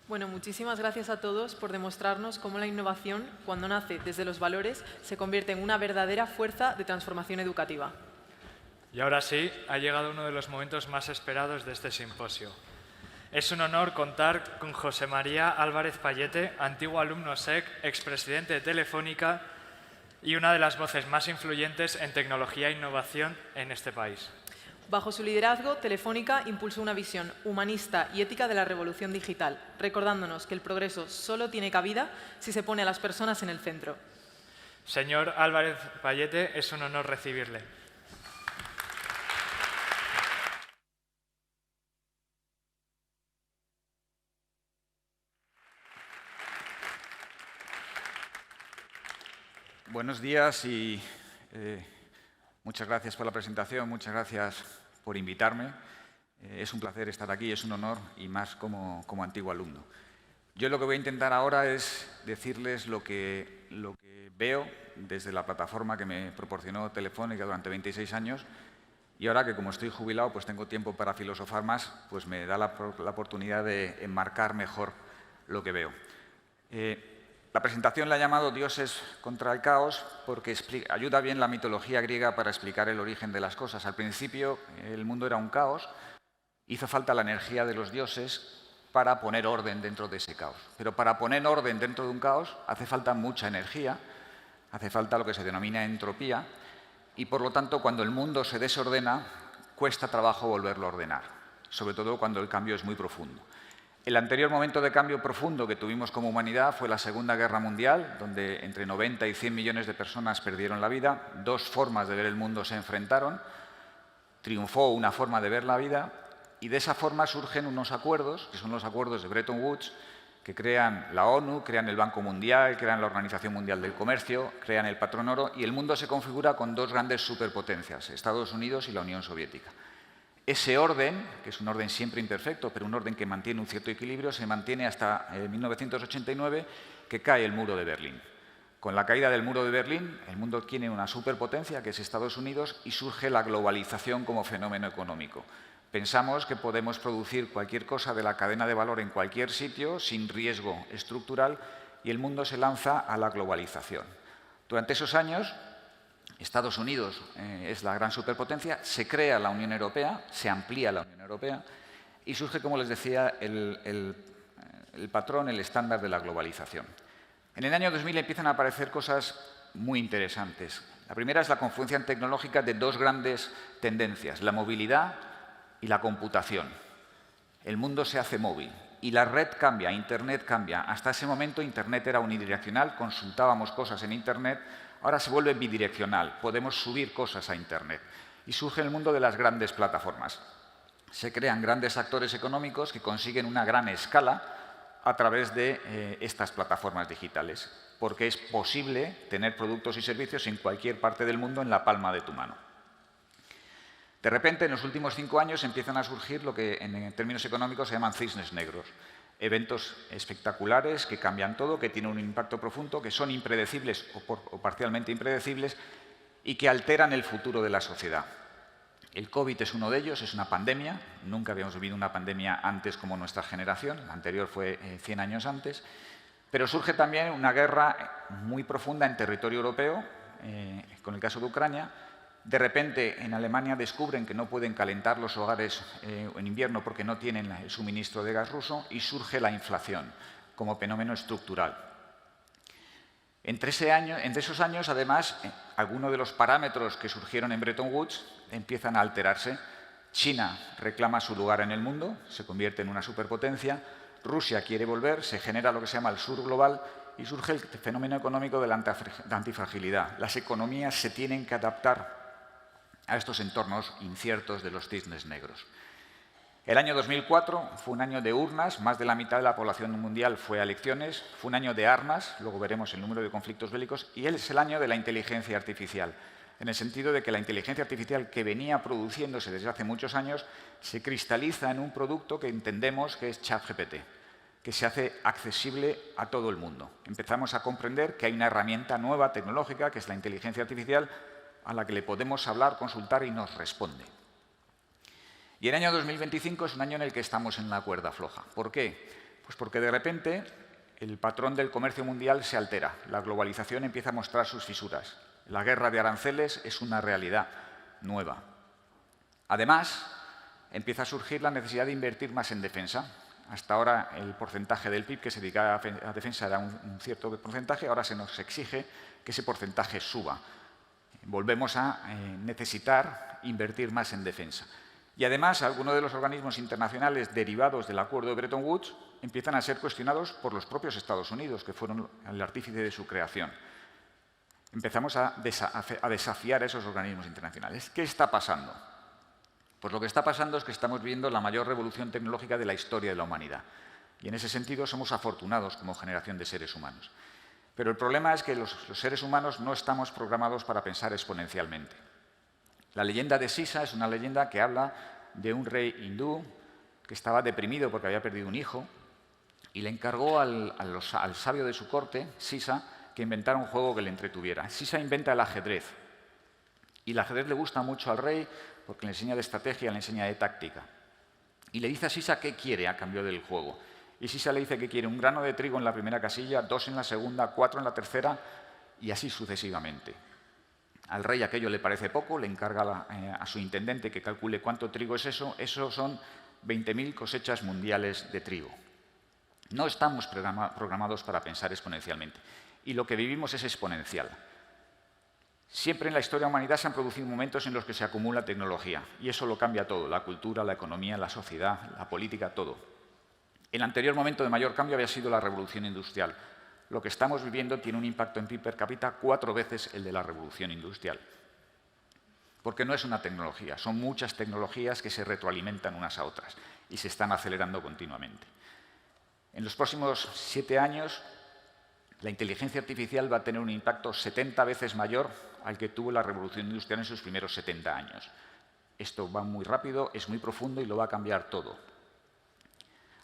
Bueno, muchísimas gracias a todos por demostrarnos cómo la innovación, cuando nace desde los valores, se convierte en una verdadera fuerza de transformación educativa. Y ahora sí, ha llegado uno de los momentos más esperados de este simposio. Es un honor contar con José María Álvarez Payete, antiguo alumno SEC, expresidente de Telefónica y una de las voces más influyentes en tecnología e innovación en este país. Bajo su liderazgo, Telefónica impulsó una visión humanista y ética de la revolución digital, recordándonos que el progreso solo tiene cabida si se pone a las personas en el centro. Señor Álvarez Payete, es un honor recibirle. Buenos días y muchas gracias por la presentación, muchas gracias por invitarme. Es un placer estar aquí, es un honor y más como antiguo alumno. Yo lo que voy a intentar ahora es decirles lo que veo desde la plataforma que me proporcionó Telefónica durante 26 años y ahora que como estoy jubilado pues tengo tiempo para filosofar más, pues me da la oportunidad de enmarcar mejor lo que veo. La presentación la he llamado Dioses contra el caos porque ayuda bien la mitología griega para explicar el origen de las cosas. Al principio el mundo era un caos, hizo falta la energía de los dioses para poner orden dentro de ese caos. Pero para poner orden dentro de un caos hace falta mucha energía, hace falta lo que se denomina entropía y por lo tanto cuando el mundo se desordena cuesta trabajo volverlo a ordenar, sobre todo cuando el cambio es muy profundo. El anterior momento de cambio profundo que tuvimos como humanidad fue la Segunda Guerra Mundial, donde entre 90 y 100 millones de personas perdieron la vida. Dos formas de ver el mundo se enfrentaron. Triunfó una forma de ver la vida y de esa forma surgen unos acuerdos, que son los acuerdos de Bretton Woods, que crean la ONU, crean el Banco Mundial, crean la Organización Mundial del Comercio, crean el patrón oro y el mundo se configura con dos grandes superpotencias, Estados Unidos y la Unión Soviética. Ese orden, que es un orden siempre imperfecto, pero un orden que mantiene un cierto equilibrio, se mantiene hasta 1989, que cae el muro de Berlín. Con la caída del muro de Berlín, el mundo tiene una superpotencia, que es Estados Unidos, y surge la globalización como fenómeno económico. Pensamos que podemos producir cualquier cosa de la cadena de valor en cualquier sitio sin riesgo estructural y el mundo se lanza a la globalización. Durante esos años, Estados Unidos es la gran superpotencia, se crea la Unión Europea, se amplía la Unión Europea y surge, como les decía, el patrón, el estándar de la globalización. En el año 2000 empiezan a aparecer cosas muy interesantes. La primera es la confluencia tecnológica de dos grandes tendencias, la movilidad y la computación. El mundo se hace móvil y la red cambia, Internet cambia. Hasta ese momento Internet era unidireccional, consultábamos cosas en Internet. Ahora se vuelve bidireccional, podemos subir cosas a Internet y surge el mundo de las grandes plataformas. Se crean grandes actores económicos que consiguen una gran escala a través de estas plataformas digitales, porque es posible tener productos y servicios en cualquier parte del mundo en la palma de tu mano. De repente, en los últimos 5 años empiezan a surgir lo que en términos económicos se llaman cisnes negros. Eventos espectaculares que cambian todo, que tienen un impacto profundo, que son impredecibles o parcialmente impredecibles y que alteran el futuro de la sociedad. El COVID es uno de ellos, es una pandemia. Nunca habíamos vivido una pandemia antes como nuestra generación, la anterior fue 100 años antes. Pero surge también una guerra muy profunda en territorio europeo, con el caso de Ucrania. De repente, en Alemania descubren que no pueden calentar los hogares en invierno porque no tienen el suministro de gas ruso y surge la inflación como fenómeno estructural. Entre esos años, además, algunos de los parámetros que surgieron en Bretton Woods empiezan a alterarse. China reclama su lugar en el mundo, se convierte en una superpotencia. Rusia quiere volver, se genera lo que se llama el sur global y surge el fenómeno económico de la antifragilidad. Las economías se tienen que adaptar a estos entornos inciertos de los cisnes negros. El año 2004 fue un año de urnas, más de la mitad de la población mundial fue a elecciones, fue un año de armas, luego veremos el número de conflictos bélicos, y es el año de la inteligencia artificial, en el sentido de que la inteligencia artificial que venía produciéndose desde hace muchos años se cristaliza en un producto que entendemos que es ChatGPT, que se hace accesible a todo el mundo. Empezamos a comprender que hay una herramienta nueva tecnológica, que es la inteligencia artificial, a la que le podemos hablar, consultar y nos responde. Y el año 2025 es un año en el que estamos en la cuerda floja. ¿Por qué? Pues porque de repente el patrón del comercio mundial se altera, la globalización empieza a mostrar sus fisuras. La guerra de aranceles es una realidad nueva. Además, empieza a surgir la necesidad de invertir más en defensa. Hasta ahora el porcentaje del PIB que se dedicaba a defensa era un cierto porcentaje, ahora se nos exige que ese porcentaje suba. Volvemos a necesitar invertir más en defensa. Y además, algunos de los organismos internacionales derivados del acuerdo de Bretton Woods empiezan a ser cuestionados por los propios Estados Unidos, que fueron el artífice de su creación. Empezamos a desafiar a esos organismos internacionales. ¿Qué está pasando? Pues lo que está pasando es que estamos viendo la mayor revolución tecnológica de la historia de la humanidad. Y en ese sentido somos afortunados como generación de seres humanos. Pero el problema es que los seres humanos no estamos programados para pensar exponencialmente. La leyenda de Sisa es una leyenda que habla de un rey hindú que estaba deprimido porque había perdido un hijo y le encargó al sabio de su corte, Sisa, que inventara un juego que le entretuviera. Sisa inventa el ajedrez. Y el ajedrez le gusta mucho al rey porque le enseña de estrategia, le enseña de táctica. Y le dice a Sisa qué quiere a cambio del juego. Y Sisa le dice que quiere un grano de trigo en la primera casilla, 2 en la segunda, 4 en la tercera y así sucesivamente. Al rey aquello le parece poco, le encarga a su intendente que calcule cuánto trigo es eso. Eso son 20.000 cosechas mundiales de trigo. No estamos programados para pensar exponencialmente. Y lo que vivimos es exponencial. Siempre en la historia de la humanidad se han producido momentos en los que se acumula tecnología. Y eso lo cambia todo, la cultura, la economía, la sociedad, la política, todo. El anterior momento de mayor cambio había sido la revolución industrial. Lo que estamos viviendo tiene un impacto en PIB per cápita 4 veces el de la revolución industrial. Porque no es una tecnología, son muchas tecnologías que se retroalimentan unas a otras y se están acelerando continuamente. En los próximos 7 años, la inteligencia artificial va a tener un impacto 70 veces mayor al que tuvo la revolución industrial en sus primeros 70 años. Esto va muy rápido, es muy profundo y lo va a cambiar todo.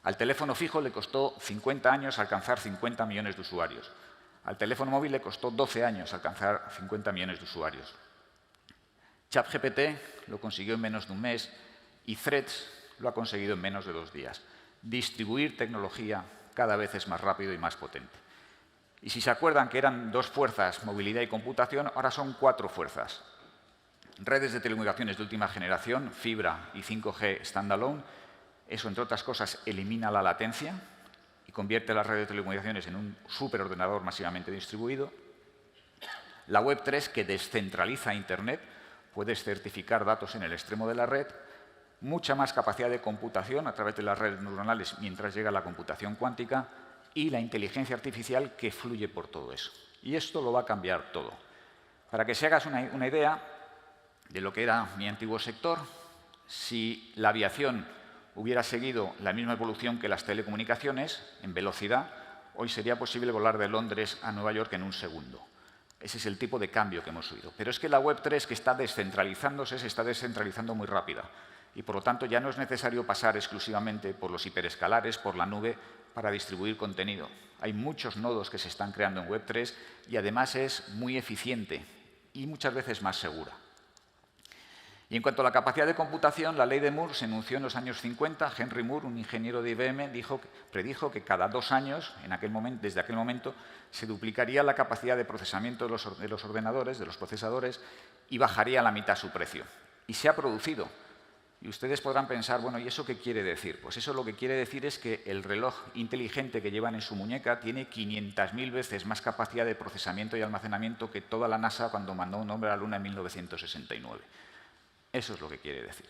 Al teléfono fijo le costó 50 años alcanzar 50 millones de usuarios. Al teléfono móvil le costó 12 años alcanzar 50 millones de usuarios. ChatGPT lo consiguió en menos de un mes y Threads lo ha conseguido en menos de 2 días. Distribuir tecnología cada vez es más rápido y más potente. Y si se acuerdan que eran 2 fuerzas, movilidad y computación, ahora son 4 fuerzas. Redes de telecomunicaciones de última generación, fibra y 5G standalone. Eso, entre otras cosas, elimina la latencia y convierte las redes de telecomunicaciones en un superordenador masivamente distribuido. La Web 3, que descentraliza Internet, puedes certificar datos en el extremo de la red. Mucha más capacidad de computación a través de las redes neuronales mientras llega la computación cuántica y la inteligencia artificial que fluye por todo eso. Y esto lo va a cambiar todo. Para que se hagas una idea de lo que era mi antiguo sector, si la aviación hubiera seguido la misma evolución que las telecomunicaciones, en velocidad, hoy sería posible volar de Londres a Nueva York en un segundo. Ese es el tipo de cambio que hemos oído. Pero es que la Web 3, que está descentralizándose, se está descentralizando muy rápida. Y por lo tanto ya no es necesario pasar exclusivamente por los hiperescalares, por la nube, para distribuir contenido. Hay muchos nodos que se están creando en Web 3 y además es muy eficiente y muchas veces más segura. Y en cuanto a la capacidad de computación, la ley de Moore se enunció en los años 50. Henry Moore, un ingeniero de IBM, predijo que cada 2 años, desde aquel momento, se duplicaría la capacidad de procesamiento de los ordenadores, de los procesadores, y bajaría a la mitad su precio. Y se ha producido. Y ustedes podrán pensar, bueno, ¿y eso qué quiere decir? Pues eso lo que quiere decir es que el reloj inteligente que llevan en su muñeca tiene 500.000 veces más capacidad de procesamiento y almacenamiento que toda la NASA cuando mandó un hombre a la Luna en 1969. Eso es lo que quiere decir.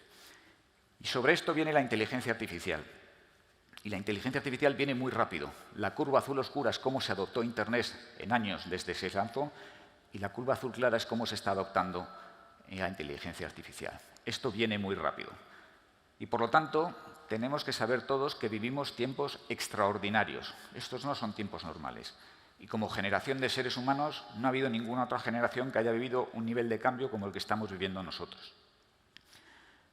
Y sobre esto viene la inteligencia artificial. Y la inteligencia artificial viene muy rápido. La curva azul oscura es cómo se adoptó Internet en años desde que se lanzó, y la curva azul clara es cómo se está adoptando la inteligencia artificial. Esto viene muy rápido. Y por lo tanto, tenemos que saber todos que vivimos tiempos extraordinarios. Estos no son tiempos normales. Y como generación de seres humanos, no ha habido ninguna otra generación que haya vivido un nivel de cambio como el que estamos viviendo nosotros.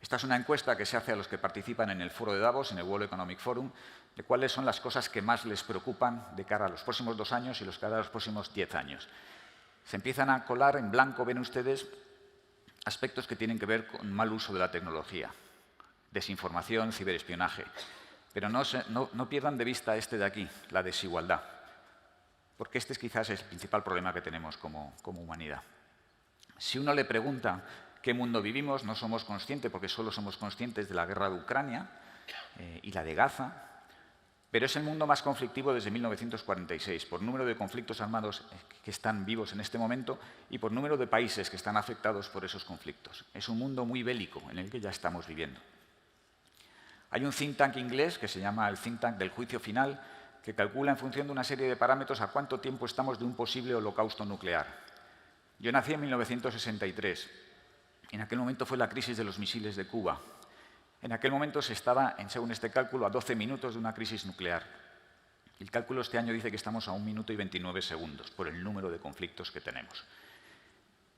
Esta es una encuesta que se hace a los que participan en el foro de Davos, en el World Economic Forum, de cuáles son las cosas que más les preocupan de cara a los próximos 2 años y de cara a los próximos 10 años. Se empiezan a colar en blanco, ven ustedes, aspectos que tienen que ver con mal uso de la tecnología, desinformación, ciberespionaje. Pero no pierdan de vista este de aquí, la desigualdad, porque este es quizás el principal problema que tenemos como humanidad. Si uno le pregunta qué mundo vivimos, no somos conscientes, porque solo somos conscientes de la guerra de Ucrania y la de Gaza, pero es el mundo más conflictivo desde 1946, por número de conflictos armados que están vivos en este momento y por número de países que están afectados por esos conflictos. Es un mundo muy bélico en el que ya estamos viviendo. Hay un think tank inglés que se llama el think tank del juicio final, que calcula en función de una serie de parámetros a cuánto tiempo estamos de un posible holocausto nuclear. Yo nací en 1963. En aquel momento fue la crisis de los misiles de Cuba. En aquel momento se estaba, según este cálculo, a 12 minutos de una crisis nuclear. El cálculo este año dice que estamos a 1 minuto y 29 segundos por el número de conflictos que tenemos.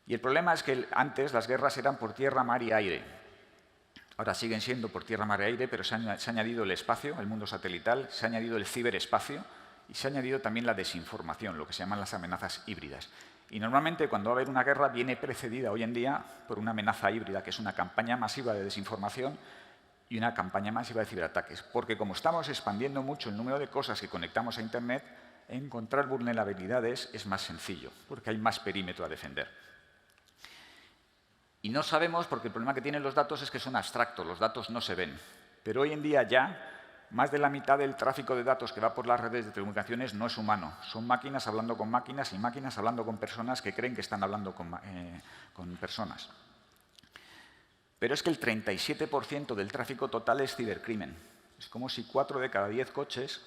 Y el problema es que antes las guerras eran por tierra, mar y aire. Ahora siguen siendo por tierra, mar y aire, pero se ha añadido el espacio, el mundo satelital, se ha añadido el ciberespacio y se ha añadido también la desinformación, lo que se llaman las amenazas híbridas. Y normalmente cuando va a haber una guerra viene precedida hoy en día por una amenaza híbrida, que es una campaña masiva de desinformación y una campaña masiva de ciberataques. Porque como estamos expandiendo mucho el número de cosas que conectamos a Internet, encontrar vulnerabilidades es más sencillo, porque hay más perímetro a defender. Y no sabemos, porque el problema que tienen los datos es que son abstractos, los datos no se ven. Pero hoy en día ya, más de la mitad del tráfico de datos que va por las redes de telecomunicaciones no es humano. Son máquinas hablando con máquinas y máquinas hablando con personas que creen que están hablando con personas. Pero es que el 37% del tráfico total es cibercrimen. Es como si 4 de cada 10 coches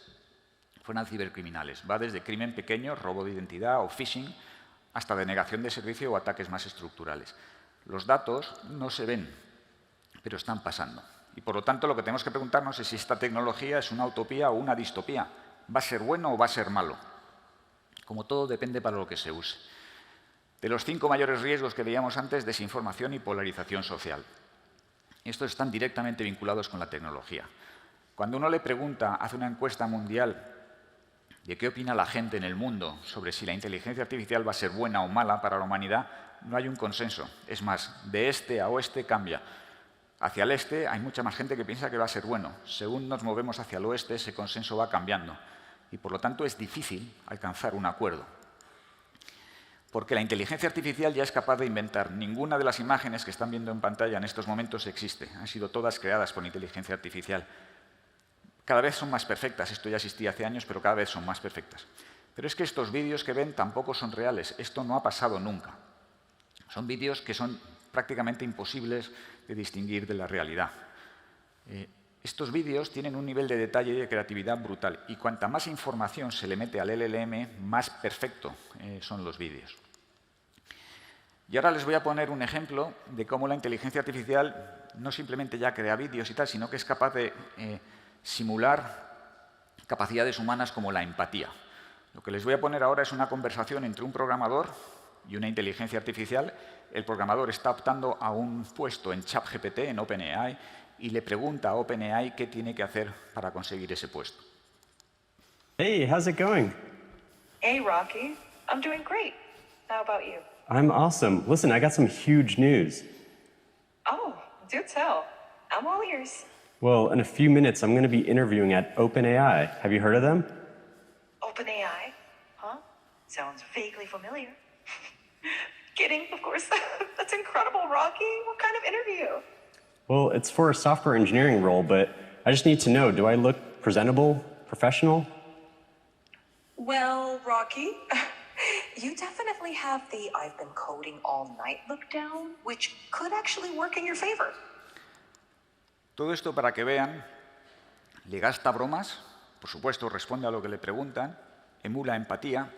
fueran cibercriminales. Va desde crimen pequeño, robo de identidad o phishing, hasta denegación de servicio o ataques más estructurales. Los datos no se ven, pero están pasando. Y por lo tanto lo que tenemos que preguntarnos es si esta tecnología es una utopía o una distopía. ¿Va a ser bueno o va a ser malo? Como todo depende para lo que se use. De los 5 mayores riesgos que veíamos antes, desinformación y polarización social. Estos están directamente vinculados con la tecnología. Cuando uno le pregunta, hace una encuesta mundial de qué opina la gente en el mundo sobre si la inteligencia artificial va a ser buena o mala para la humanidad, no hay un consenso. Es más, de este a oeste cambia. Hacia el este hay mucha más gente que piensa que va a ser bueno. Según nos movemos hacia el oeste, ese consenso va cambiando. Y por lo tanto es difícil alcanzar un acuerdo. Porque la inteligencia artificial ya es capaz de inventar. Ninguna de las imágenes que están viendo en pantalla en estos momentos existe. Han sido todas creadas por inteligencia artificial. Cada vez son más perfectas. Esto ya existía hace años, pero cada vez son más perfectas. Pero es que estos vídeos que ven tampoco son reales. Esto no ha pasado nunca. Son vídeos que son prácticamente imposibles de distinguir de la realidad. Estos vídeos tienen un nivel de detalle y de creatividad brutal. Y cuanta más información se le mete al LLM, más perfecto son los vídeos. Y ahora les voy a poner un ejemplo de cómo la inteligencia artificial no simplemente ya crea vídeos y tal, sino que es capaz de simular capacidades humanas como la empatía. Lo que les voy a poner ahora es una conversación entre un programador y una inteligencia artificial. El programador está optando a un puesto en ChatGPT, en OpenAI, y le pregunta a OpenAI qué tiene que hacer para conseguir ese puesto. Hey, how's it going? Hey, Rocky. I'm doing great. How about you? I'm awesome. Listen, I got some huge news. Oh, do tell. I'm all ears. Well, in a few minutes, I'm going to be interviewing at OpenAI. Have you heard of them? OpenAI? Huh? Sounds vaguely familiar. Kidding, of course. That's incredible, Rocky. What kind of interview? Well, it's for a software engineering role, but I just need to know, do I look presentable, professional? Well, Rocky, you definitely have the I've been coding all night look down, which could actually work in your favor. Todo esto para que vean, le gasta bromas, por supuesto responde a lo que le preguntan, emula empatía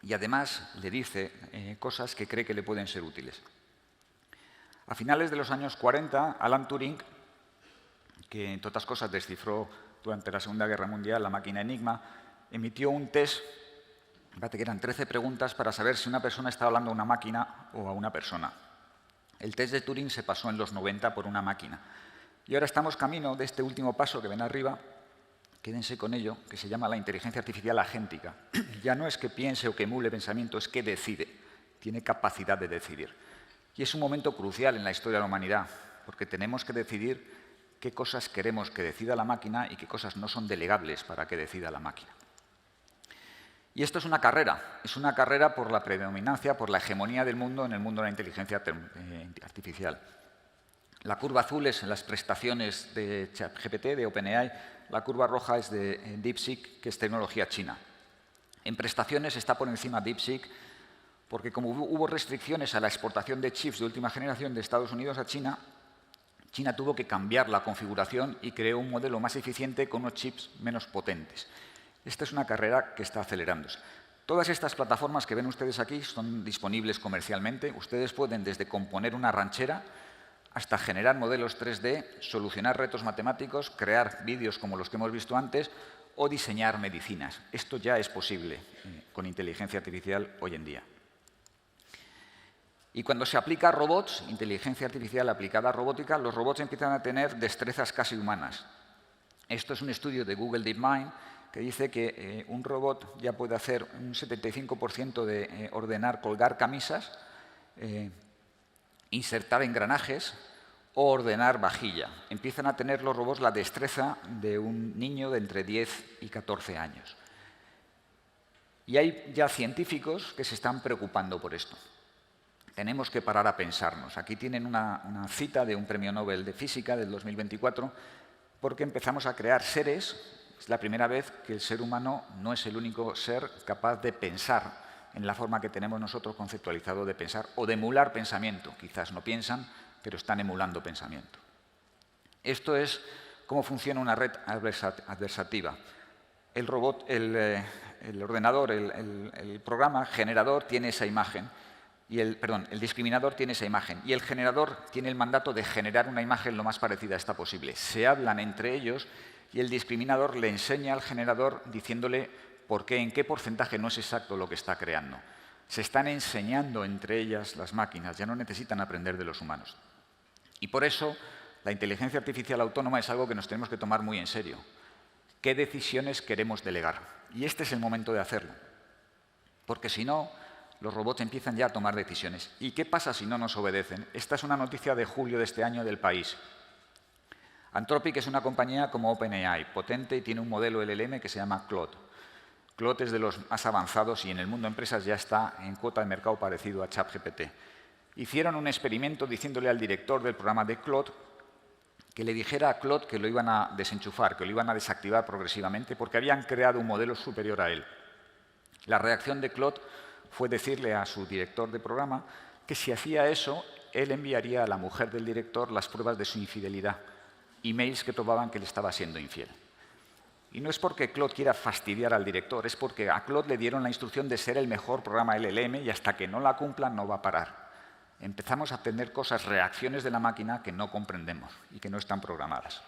y además le dice cosas que cree que le pueden ser útiles. A finales de los años 40, Alan Turing, que entre otras cosas descifró durante la Segunda Guerra Mundial la máquina Enigma, emitió un test, fíjate que eran 13 preguntas para saber si una persona estaba hablando a una máquina o a una persona. El test de Turing se pasó en los 90 por una máquina. Y ahora estamos camino de este último paso que ven arriba, quédense con ello, que se llama la inteligencia artificial agéntica. Ya no es que piense o que emule pensamiento, es que decide, tiene capacidad de decidir. Y es un momento crucial en la historia de la humanidad, porque tenemos que decidir qué cosas queremos que decida la máquina y qué cosas no son delegables para que decida la máquina. Y esto es una carrera por la predominancia, por la hegemonía del mundo en el mundo de la inteligencia artificial. La curva azul es las prestaciones de ChatGPT, de OpenAI, la curva roja es de DeepSeek, que es tecnología china. En prestaciones está por encima DeepSeek porque como hubo restricciones a la exportación de chips de última generación de Estados Unidos a China, China tuvo que cambiar la configuración y creó un modelo más eficiente con unos chips menos potentes. Esta es una carrera que está acelerándose. Todas estas plataformas que ven ustedes aquí son disponibles comercialmente. Ustedes pueden desde componer una ranchera hasta generar modelos 3D, solucionar retos matemáticos, crear vídeos como los que hemos visto antes o diseñar medicinas. Esto ya es posible con inteligencia artificial hoy en día. Y cuando se aplica a robots, inteligencia artificial aplicada a robótica, los robots empiezan a tener destrezas casi humanas. Esto es un estudio de Google DeepMind que dice que un robot ya puede hacer un 75% de ordenar, colgar camisas, insertar engranajes o ordenar vajilla. Empiezan a tener los robots la destreza de un niño de entre 10 y 14 años. Y hay ya científicos que se están preocupando por esto. Tenemos que parar a pensarnos. Aquí tienen una cita de un premio Nobel de Física del 2024 porque empezamos a crear seres. Es la primera vez que el ser humano no es el único ser capaz de pensar en la forma que tenemos nosotros conceptualizado de pensar o de emular pensamiento. Quizás no piensan, pero están emulando pensamiento. Esto es cómo funciona una red adversativa. El robot, el ordenador, el programa generador tiene esa imagen. El discriminador tiene esa imagen y el generador tiene el mandato de generar una imagen lo más parecida a esta posible. Se hablan entre ellos y el discriminador le enseña al generador diciéndole por qué, en qué porcentaje no es exacto lo que está creando. Se están enseñando entre ellas las máquinas, ya no necesitan aprender de los humanos. Y por eso la inteligencia artificial autónoma es algo que nos tenemos que tomar muy en serio. ¿Qué decisiones queremos delegar? Y este es el momento de hacerlo. Porque si no, los robots empiezan ya a tomar decisiones. ¿Y qué pasa si no nos obedecen? Esta es una noticia de julio de este año del País. Anthropic es una compañía como OpenAI, potente y tiene un modelo LLM que se llama Claude. Claude es de los más avanzados y en el mundo de empresas ya está en cuota de mercado parecido a ChatGPT. Hicieron un experimento diciéndole al director del programa de Claude que le dijera a Claude que lo iban a desenchufar, que lo iban a desactivar progresivamente porque habían creado un modelo superior a él. La reacción de Claude fue decirle a su director de programa que si hacía eso, él enviaría a la mujer del director las pruebas de su infidelidad, emails que probaban que le estaba siendo infiel. Y no es porque Claude quiera fastidiar al director, es porque a Claude le dieron la instrucción de ser el mejor programa LLM y hasta que no la cumplan no va a parar. Empezamos a tener cosas, reacciones de la máquina que no comprendemos y que no están programadas.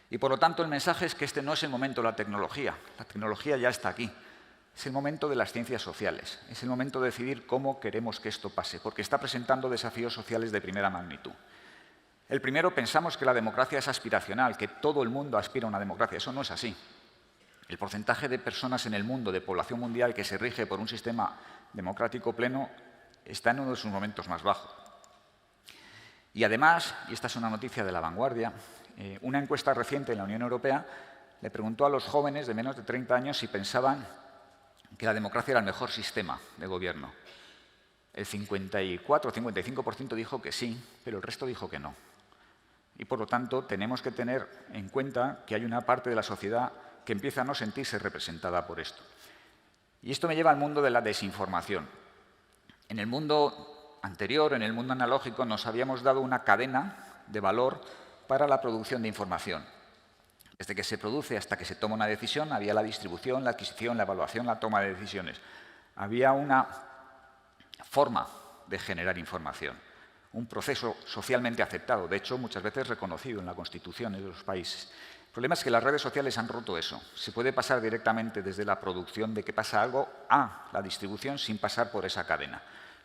Y por lo tanto el mensaje es que este no es el momento de la tecnología ya está aquí. Es el momento de las ciencias sociales, es el momento de decidir cómo queremos que esto pase, porque está presentando desafíos sociales de primera magnitud. El primero, pensamos que la democracia es aspiracional, que todo el mundo aspira a una democracia. Eso no es así. El porcentaje de personas en el mundo, de población mundial, que se rige por un sistema democrático pleno, está en uno de sus momentos más bajos. Y además, y esta es una noticia de La Vanguardia, una encuesta reciente en la Unión Europea le preguntó a los jóvenes de menos de 30 años si pensaban que la democracia era el mejor sistema de gobierno. El 54 o 55% dijo que sí, pero el resto dijo que no. Y por lo tanto, tenemos que tener en cuenta que hay una parte de la sociedad que empieza a no sentirse representada por esto. Y esto me lleva al mundo de la desinformación. En el mundo anterior, en el mundo analógico, nos habíamos dado una cadena de valor para la producción de información. Desde que se produce hasta que se toma una decisión, había la distribución, la adquisición, la evaluación, la toma de decisiones. Había una forma de generar información, un proceso socialmente aceptado, de hecho, muchas veces reconocido en las constituciones de los países. El problema es que las redes sociales han roto eso. Se puede pasar directamente desde la producción de que pasa algo a la distribución sin pasar por esa cadena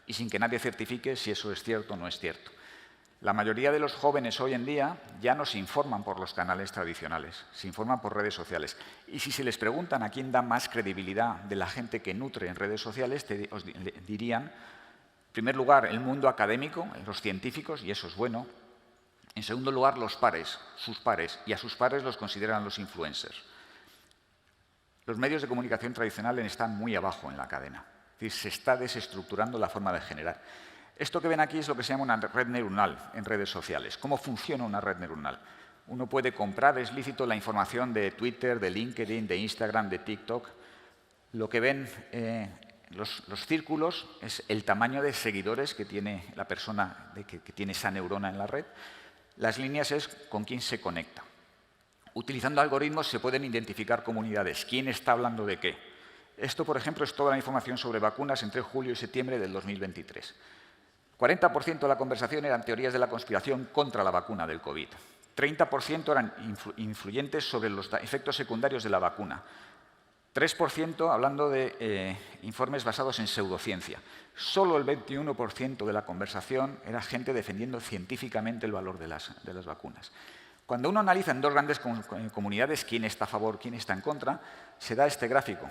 y sin que nadie certifique si eso es cierto o no es cierto. La mayoría de los jóvenes hoy en día ya no se informan por los canales tradicionales, se informan por redes sociales. Y si se les preguntan a quién da más credibilidad de la gente que nutre en redes sociales, os dirían, en primer lugar, el mundo académico, los científicos, y eso es bueno. En segundo lugar, los pares, sus pares, y a sus pares los consideran los influencers. Los medios de comunicación tradicionales están muy abajo en la cadena. Es decir, se está desestructurando la forma de generar. Esto que ven aquí es lo que se llama una red neuronal en redes sociales. ¿Cómo funciona una red neuronal? Uno puede comprar, es lícito, la información de Twitter, de LinkedIn, de Instagram, de TikTok. Lo que ven los círculos es el tamaño de seguidores que tiene la persona que tiene esa neurona en la red. Las líneas es con quién se conecta. Utilizando algoritmos se pueden identificar comunidades, quién está hablando de qué. Esto, por ejemplo, es toda la información sobre vacunas entre julio y septiembre del 2023. 40% de la conversación eran teorías de la conspiración contra la vacuna del COVID. 30% eran influyentes sobre los efectos secundarios de la vacuna. 3% hablando de informes basados en pseudociencia. Solo el 21% de la conversación era gente defendiendo científicamente el valor de las vacunas. Cuando uno analiza en dos grandes comunidades quién está a favor, quién está en contra, se da este gráfico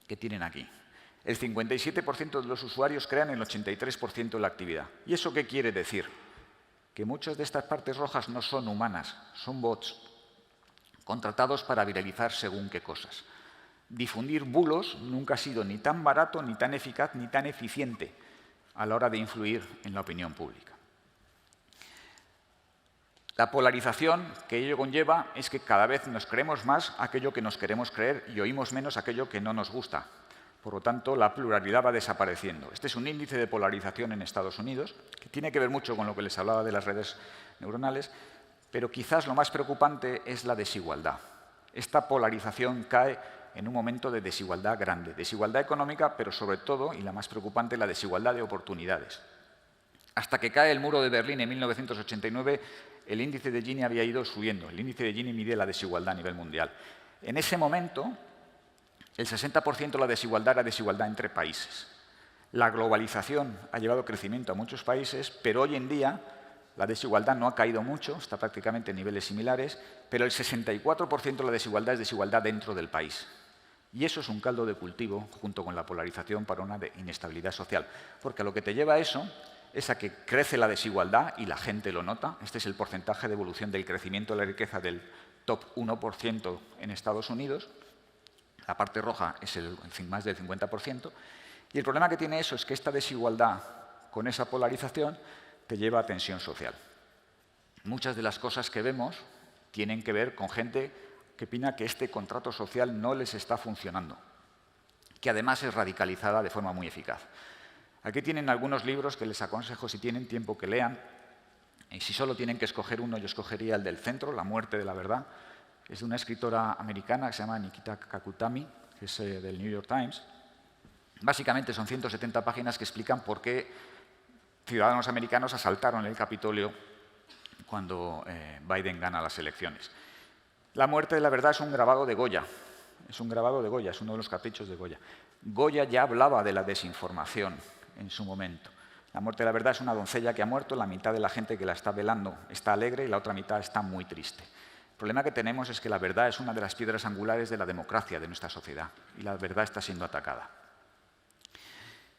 que tienen aquí. El 57% de los usuarios crean el 83% de la actividad. ¿Y eso qué quiere decir? Que muchas de estas partes rojas no son humanas, son bots contratados para viralizar según qué cosas. Difundir bulos nunca ha sido ni tan barato, ni tan eficaz, ni tan eficiente a la hora de influir en la opinión pública. La polarización que ello conlleva es que cada vez nos creemos más aquello que nos queremos creer y oímos menos aquello que no nos gusta. Por lo tanto, la pluralidad va desapareciendo. Este es un índice de polarización en Estados Unidos, que tiene que ver mucho con lo que les hablaba de las redes neuronales, pero quizás lo más preocupante es la desigualdad. Esta polarización cae en un momento de desigualdad grande. Desigualdad económica, pero sobre todo, y la más preocupante, la desigualdad de oportunidades. Hasta que cae el muro de Berlín en 1989, el índice de Gini había ido subiendo. El índice de Gini mide la desigualdad a nivel mundial. En ese momento, el 60% de la desigualdad era desigualdad entre países. La globalización ha llevado crecimiento a muchos países, pero hoy en día la desigualdad no ha caído mucho, está prácticamente en niveles similares, pero el 64% de la desigualdad es desigualdad dentro del país. Y eso es un caldo de cultivo, junto con la polarización, para una inestabilidad social. Porque lo que te lleva a eso es a que crece la desigualdad y la gente lo nota. Este es el porcentaje de evolución del crecimiento de la riqueza del top 1% en Estados Unidos. La parte roja es más del 50%. Y el problema que tiene eso es que esta desigualdad, con esa polarización, te lleva a tensión social. Muchas de las cosas que vemos tienen que ver con gente que opina que este contrato social no les está funcionando, que además es radicalizada de forma muy eficaz. Aquí tienen algunos libros que les aconsejo, si tienen tiempo, que lean. Y si solo tienen que escoger uno, yo escogería el del centro, La muerte de la verdad. Es de una escritora americana que se llama Nikita Kakutami, que es del New York Times. Básicamente son 170 páginas que explican por qué ciudadanos americanos asaltaron el Capitolio cuando Biden gana las elecciones. La muerte de la verdad es un grabado de Goya. Es un grabado de Goya, es uno de los caprichos de Goya. Goya ya hablaba de la desinformación en su momento. La muerte de la verdad es una doncella que ha muerto, la mitad de la gente que la está velando está alegre y la otra mitad está muy triste. El problema que tenemos es que la verdad es una de las piedras angulares de la democracia de nuestra sociedad y la verdad está siendo atacada.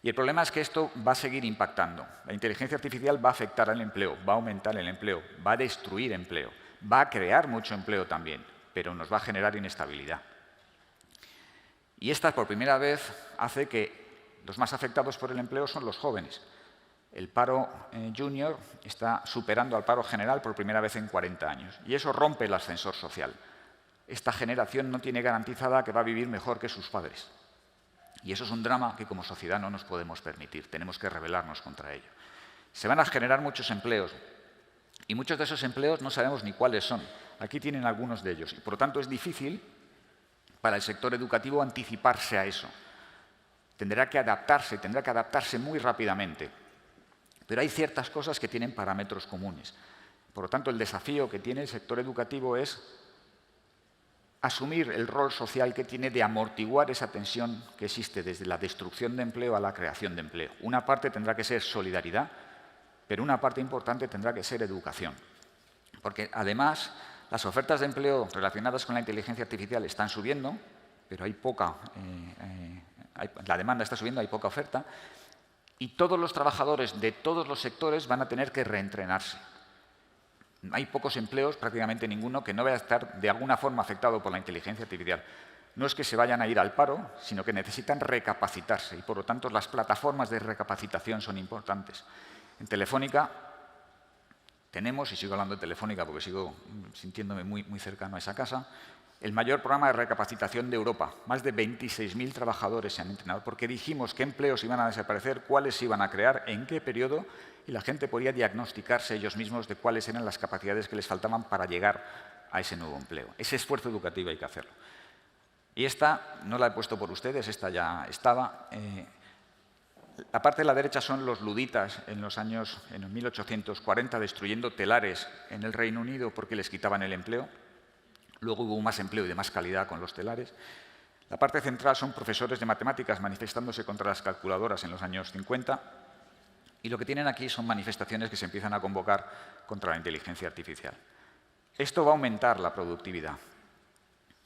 Y el problema es que esto va a seguir impactando. La inteligencia artificial va a afectar al empleo, va a aumentar el empleo, va a destruir empleo, va a crear mucho empleo también, pero nos va a generar inestabilidad. Y esta, por primera vez, hace que los más afectados por el empleo son los jóvenes. El paro junior está superando al paro general por primera vez en 40 años. Y eso rompe el ascensor social. Esta generación no tiene garantizada que va a vivir mejor que sus padres. Y eso es un drama que como sociedad no nos podemos permitir. Tenemos que rebelarnos contra ello. Se van a generar muchos empleos. Y muchos de esos empleos no sabemos ni cuáles son. Aquí tienen algunos de ellos. Y por lo tanto es difícil para el sector educativo anticiparse a eso. Tendrá que adaptarse muy rápidamente. Pero hay ciertas cosas que tienen parámetros comunes. Por lo tanto, el desafío que tiene el sector educativo es asumir el rol social que tiene de amortiguar esa tensión que existe desde la destrucción de empleo a la creación de empleo. Una parte tendrá que ser solidaridad, pero una parte importante tendrá que ser educación. Porque además, las ofertas de empleo relacionadas con la inteligencia artificial están subiendo, pero hay poca, la demanda está subiendo, hay poca oferta, y todos los trabajadores de todos los sectores van a tener que reentrenarse. Hay pocos empleos, prácticamente ninguno, que no vaya a estar de alguna forma afectado por la inteligencia artificial. No es que se vayan a ir al paro, sino que necesitan recapacitarse y, por lo tanto, las plataformas de recapacitación son importantes. En Telefónica tenemos, y sigo hablando de Telefónica porque sigo sintiéndome muy cercano a esa casa, el mayor programa de recapacitación de Europa. Más de 26.000 trabajadores se han entrenado porque dijimos qué empleos iban a desaparecer, cuáles se iban a crear, en qué periodo, y la gente podía diagnosticarse ellos mismos de cuáles eran las capacidades que les faltaban para llegar a ese nuevo empleo. Ese esfuerzo educativo hay que hacerlo. Y esta no la he puesto por ustedes, esta ya estaba. La parte de la derecha son los luditas en los 1840 destruyendo telares en el Reino Unido porque les quitaban el empleo. Luego hubo más empleo y de más calidad con los telares. La parte central son profesores de matemáticas manifestándose contra las calculadoras en los años 50. Y lo que tienen aquí son manifestaciones que se empiezan a convocar contra la inteligencia artificial. Esto va a aumentar la productividad,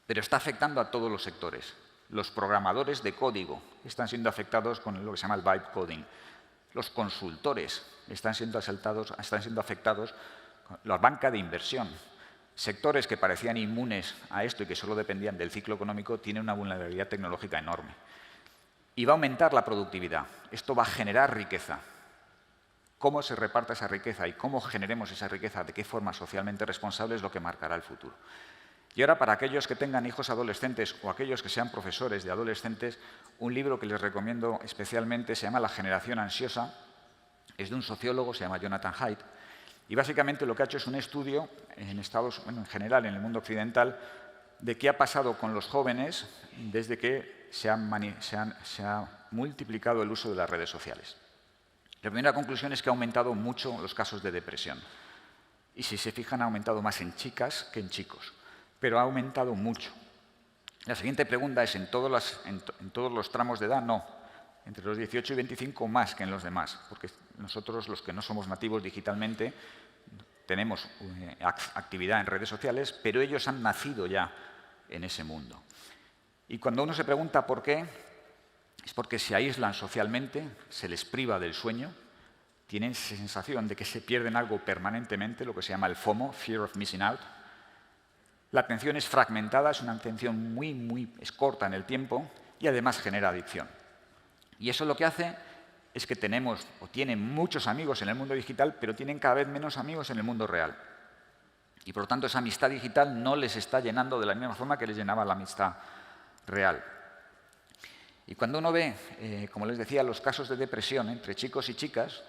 pero está afectando a todos los sectores. Los programadores de código están siendo afectados con lo que se llama el vibe coding. Los consultores están siendo afectados con la banca de inversión. Sectores que parecían inmunes a esto y que solo dependían del ciclo económico tienen una vulnerabilidad tecnológica enorme. Y va a aumentar la productividad. Esto va a generar riqueza. Cómo se reparta esa riqueza y cómo generemos esa riqueza, de qué forma socialmente responsable, es lo que marcará el futuro. Y ahora, para aquellos que tengan hijos adolescentes o aquellos que sean profesores de adolescentes, un libro que les recomiendo especialmente se llama La generación ansiosa. Es de un sociólogo, se llama Jonathan Haidt, y básicamente lo que ha hecho es un estudio en general en el mundo occidental de qué ha pasado con los jóvenes desde que se ha multiplicado el uso de las redes sociales. La primera conclusión es que ha aumentado mucho los casos de depresión. Y si se fijan, ha aumentado más en chicas que en chicos, pero ha aumentado mucho. La siguiente pregunta es, ¿en todos los tramos de edad? No. Entre los 18 y 25 más que en los demás, porque nosotros, los que no somos nativos digitalmente, tenemos actividad en redes sociales, pero ellos han nacido ya en ese mundo. Y cuando uno se pregunta por qué, es porque se aíslan socialmente, se les priva del sueño, tienen sensación de que se pierden algo permanentemente, lo que se llama el FOMO, Fear of Missing Out. La atención es fragmentada, es una atención es corta en el tiempo y además genera adicción. Y eso lo que hace es que tienen muchos amigos en el mundo digital, pero tienen cada vez menos amigos en el mundo real. Y por lo tanto esa amistad digital no les está llenando de la misma forma que les llenaba la amistad real. Y cuando uno ve, como les decía, los casos de depresión entre chicos y chicas,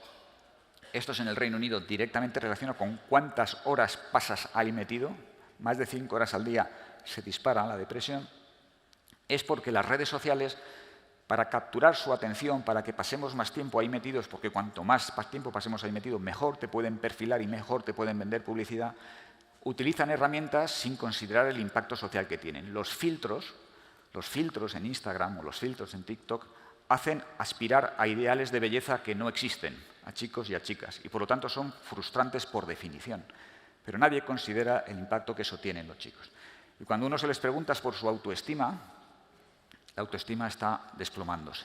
estos en el Reino Unido directamente relacionados con cuántas horas pasas ahí metido, más de 5 horas al día se dispara la depresión, es porque las redes sociales, para capturar su atención, para que pasemos más tiempo ahí metidos, porque cuanto más tiempo pasemos ahí metidos, mejor te pueden perfilar y mejor te pueden vender publicidad, utilizan herramientas sin considerar el impacto social que tienen. Los filtros en Instagram o los filtros en TikTok hacen aspirar a ideales de belleza que no existen, a chicos y a chicas, y por lo tanto son frustrantes por definición. Pero nadie considera el impacto que eso tiene en los chicos. Y cuando uno se les pregunta por su autoestima, la autoestima está desplomándose.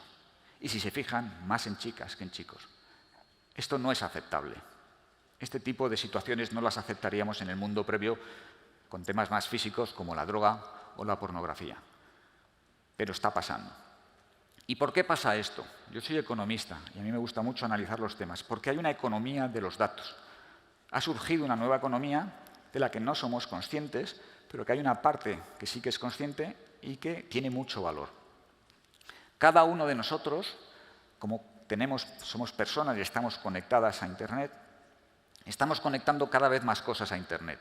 Y si se fijan, más en chicas que en chicos. Esto no es aceptable. Este tipo de situaciones no las aceptaríamos en el mundo previo con temas más físicos como la droga o la pornografía. Pero está pasando. ¿Y por qué pasa esto? Yo soy economista y a mí me gusta mucho analizar los temas, porque hay una economía de los datos. Ha surgido una nueva economía de la que no somos conscientes, pero que hay una parte que sí que es consciente y que tiene mucho valor. Cada uno de nosotros, como somos personas y estamos conectadas a Internet, estamos conectando cada vez más cosas a Internet.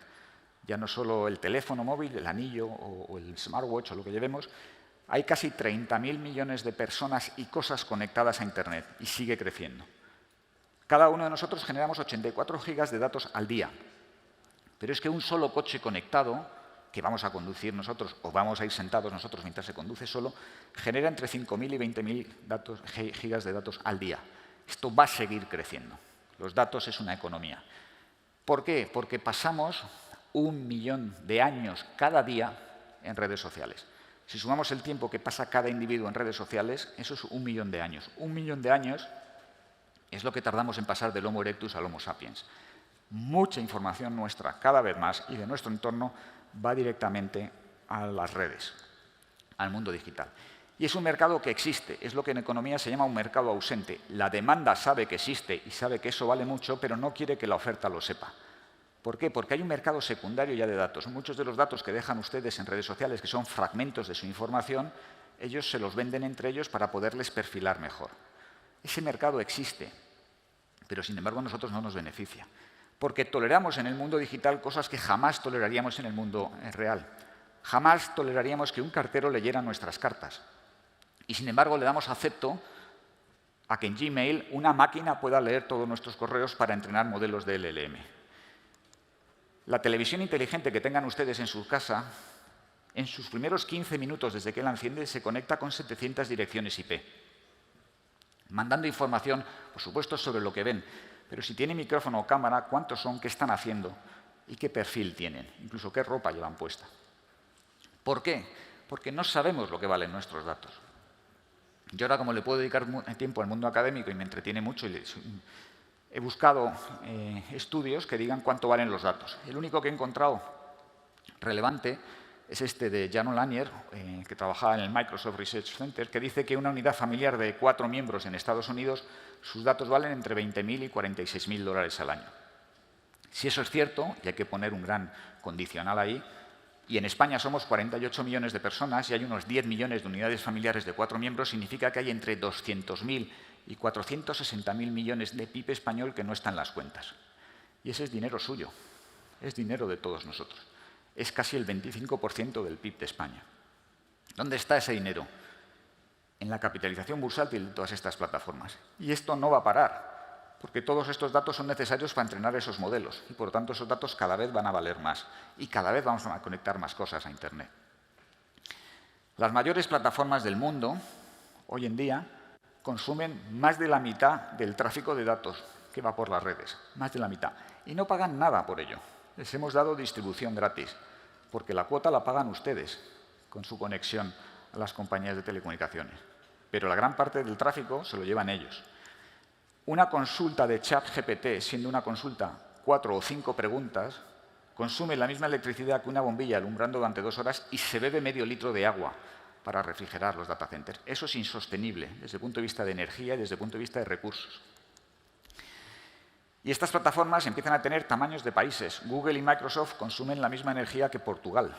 Ya no solo el teléfono móvil, el anillo o el smartwatch o lo que llevemos. Hay casi 30.000 millones de personas y cosas conectadas a Internet y sigue creciendo. Cada uno de nosotros generamos 84 gigas de datos al día. Pero es que un solo coche conectado, que vamos a conducir nosotros o vamos a ir sentados nosotros mientras se conduce solo, genera entre 5.000 y 20.000 gigas de datos al día. Esto va a seguir creciendo. Los datos es una economía. ¿Por qué? Porque pasamos 1 millón de años cada día en redes sociales. Si sumamos el tiempo que pasa cada individuo en redes sociales, eso es 1 millón de años. 1 millón de años es lo que tardamos en pasar del Homo erectus al Homo sapiens. Mucha información nuestra, cada vez más, y de nuestro entorno, va directamente a las redes, al mundo digital. Y es un mercado que existe, es lo que en economía se llama un mercado ausente. La demanda sabe que existe y sabe que eso vale mucho, pero no quiere que la oferta lo sepa. ¿Por qué? Porque hay un mercado secundario ya de datos. Muchos de los datos que dejan ustedes en redes sociales, que son fragmentos de su información, ellos se los venden entre ellos para poderles perfilar mejor. Ese mercado existe, pero sin embargo a nosotros no nos beneficia. Porque toleramos en el mundo digital cosas que jamás toleraríamos en el mundo real. Jamás toleraríamos que un cartero leyera nuestras cartas. Y sin embargo le damos acepto a que en Gmail una máquina pueda leer todos nuestros correos para entrenar modelos de LLM. La televisión inteligente que tengan ustedes en su casa, en sus primeros 15 minutos desde que la enciende, se conecta con 700 direcciones IP, mandando información, por supuesto, sobre lo que ven, pero si tiene micrófono o cámara, cuántos son, qué están haciendo y qué perfil tienen, incluso qué ropa llevan puesta. ¿Por qué? Porque no sabemos lo que valen nuestros datos. Yo ahora, como le puedo dedicar tiempo al mundo académico y me entretiene mucho, he buscado estudios que digan cuánto valen los datos. El único que he encontrado relevante es este de Jaron Lanier, que trabajaba en el Microsoft Research Center, que dice que una unidad familiar de 4 miembros en Estados Unidos, sus datos valen entre $20.000 y $46.000 al año. Si eso es cierto, y hay que poner un gran condicional ahí, y en España somos 48 millones de personas y hay unos 10 millones de unidades familiares de 4 miembros, significa que hay entre 200.000 y 460.000 millones de PIB español que no están en las cuentas. Y ese es dinero suyo, es dinero de todos nosotros. Es casi el 25% del PIB de España. ¿Dónde está ese dinero? En la capitalización bursátil de todas estas plataformas. Y esto no va a parar, porque todos estos datos son necesarios para entrenar esos modelos. Y por lo tanto esos datos cada vez van a valer más. Y cada vez vamos a conectar más cosas a Internet. Las mayores plataformas del mundo, hoy en día, consumen más de la mitad del tráfico de datos que va por las redes. Más de la mitad. Y no pagan nada por ello. Les hemos dado distribución gratis, porque la cuota la pagan ustedes con su conexión a las compañías de telecomunicaciones. Pero la gran parte del tráfico se lo llevan ellos. Una consulta de ChatGPT, siendo una consulta 4 o 5 preguntas, consume la misma electricidad que una bombilla alumbrando durante 2 horas y se bebe medio litro de agua para refrigerar los data centers. Eso es insostenible desde el punto de vista de energía y desde el punto de vista de recursos. Y estas plataformas empiezan a tener tamaños de países. Google y Microsoft consumen la misma energía que Portugal.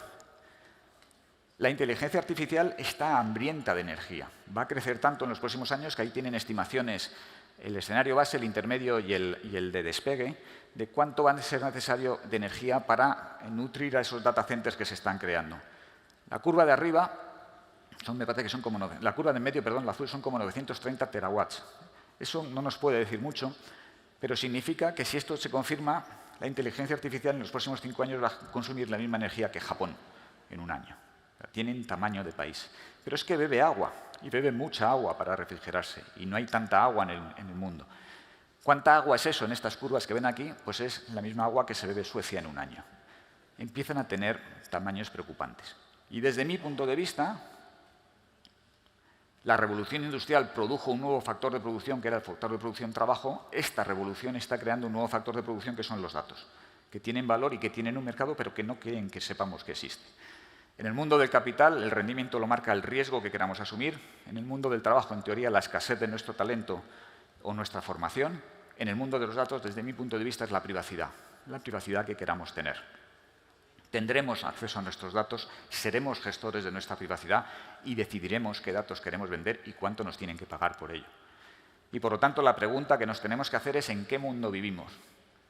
La inteligencia artificial está hambrienta de energía. Va a crecer tanto en los próximos años que ahí tienen estimaciones, el escenario base, el intermedio y el de despegue, de cuánto va a ser necesario de energía para nutrir a esos data centers que se están creando. La curva de arriba, me parece que son como la curva de en medio, perdón, la azul son como 930 terawatts. Eso no nos puede decir mucho, pero significa que si esto se confirma, la inteligencia artificial en los próximos 5 años va a consumir la misma energía que Japón en un año. Tienen tamaño de país. Pero es que bebe agua, y bebe mucha agua para refrigerarse, y no hay tanta agua en el mundo. ¿Cuánta agua es eso en estas curvas que ven aquí? Pues es la misma agua que se bebe Suecia en un año. Empiezan a tener tamaños preocupantes. Y desde mi punto de vista, la revolución industrial produjo un nuevo factor de producción, que era el factor de producción trabajo. Esta revolución está creando un nuevo factor de producción, que son los datos, que tienen valor y que tienen un mercado, pero que no quieren que sepamos que existe. En el mundo del capital, el rendimiento lo marca el riesgo que queramos asumir. En el mundo del trabajo, en teoría, la escasez de nuestro talento o nuestra formación. En el mundo de los datos, desde mi punto de vista, es la privacidad que queramos tener. Tendremos acceso a nuestros datos, seremos gestores de nuestra privacidad y decidiremos qué datos queremos vender y cuánto nos tienen que pagar por ello. Y, por lo tanto, la pregunta que nos tenemos que hacer es ¿en qué mundo vivimos?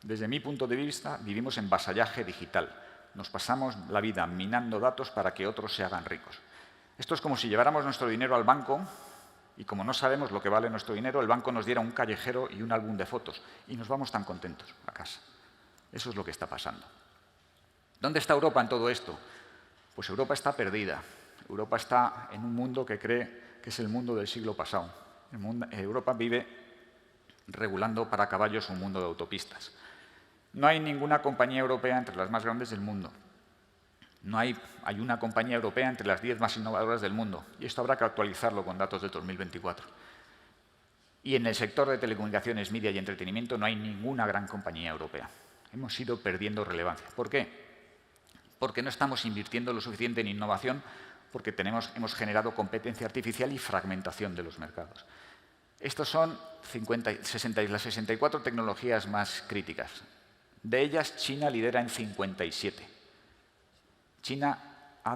Desde mi punto de vista, vivimos en vasallaje digital. Nos pasamos la vida minando datos para que otros se hagan ricos. Esto es como si lleváramos nuestro dinero al banco y, como no sabemos lo que vale nuestro dinero, el banco nos diera un callejero y un álbum de fotos y nos vamos tan contentos a casa. Eso es lo que está pasando. ¿Dónde está Europa en todo esto? Pues Europa está perdida. Europa está en un mundo que cree que es el mundo del siglo pasado. Europa vive regulando para caballos un mundo de autopistas. No hay ninguna compañía europea entre las más grandes del mundo. Hay una compañía europea entre las 10 más innovadoras del mundo. Y esto habrá que actualizarlo con datos del 2024. Y en el sector de telecomunicaciones, media y entretenimiento no hay ninguna gran compañía europea. Hemos ido perdiendo relevancia. ¿Por qué? Porque no estamos invirtiendo lo suficiente en innovación, porque hemos generado competencia artificial y fragmentación de los mercados. Estos son las 64 tecnologías más críticas. De ellas, China lidera en 57. China